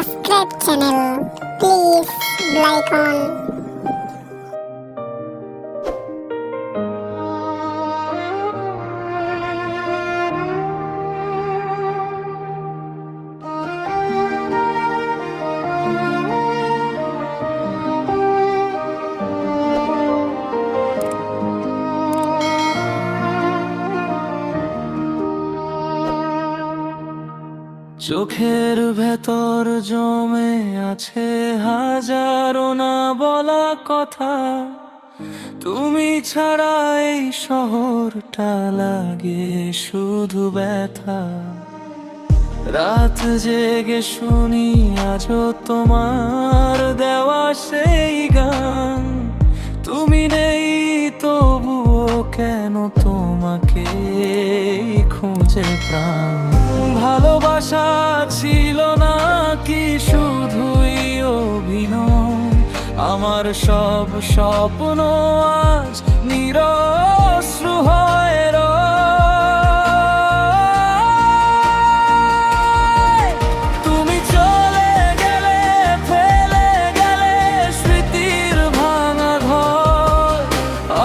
subscribe channel. Please like on. চোখের ভেতর জমে আছে হাজারো না বলা কথা। তুমি ছাড়া এই শহরটা লাগে শুধু ব্যথা। রাত জেগে শুনি আজও তোমার দেওয়া সেই গান। তুমি নেই তবুও কেন তোমাকে খুঁজে প্রাণ। ভালোবাসা ছিল না কি শুধুই অভিনয়? আমার সব স্বপ্ন আজ নিরশ্রু হয়ে রয়। তুমি চলে গেলে ফেলে গেলে স্মৃতির ভাঙা ঘর।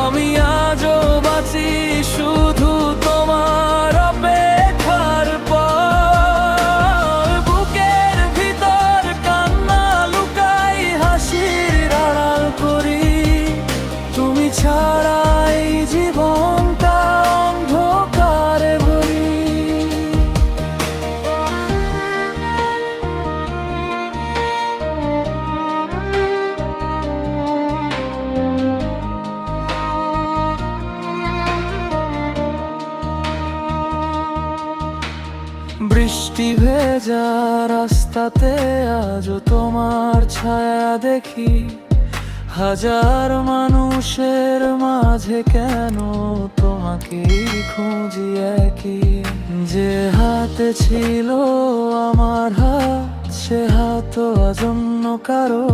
আমি আজও বাঁচি শুধু তোমার অপেক্ষার পর। বুকের ভিতর কান্না লুকাই হাসির আড়াল করি। তুমি ছাড়া এই জীবনটা অন্ধকারে ভরি। বৃষ্টি ভেজা রাস্তাতে আজও তোমার ছায়া দেখি। হাজার মানুষের মাঝে কেন তোমাকে খুঁজি একই। যে হাতে ছিল আমার হাত সে হাত আজ অন্য কারো।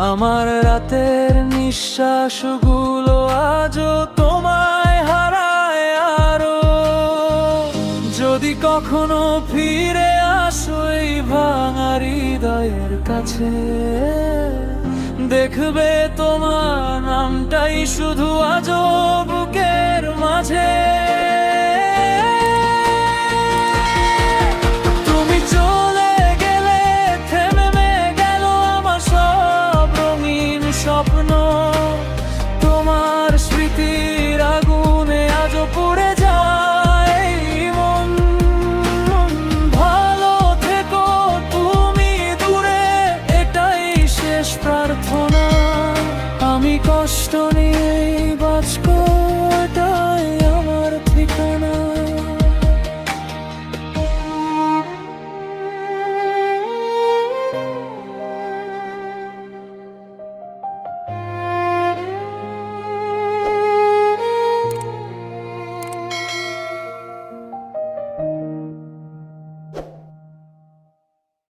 আমার রাতের নিঃশ্বাসগুলো আজও তোমায় হারায় আরো। যদি কখনো ফিরে আসো এই ভাঙা হৃদয়ের কাছে, দেখবে তোমার নামটাই শুধু আজও বুকের মাঝে। তুমি চলে গেলে থেমে গেল আমার সব রঙিন স্বপ্ন। তোমার স্মৃতির আগুনে আজও পুড়ে যায় মন। ভালো থেকো তুমি দূরে, এটাই শেষ প্রার্থনা। আমি কষ্ট নিয়েই বাঁচব।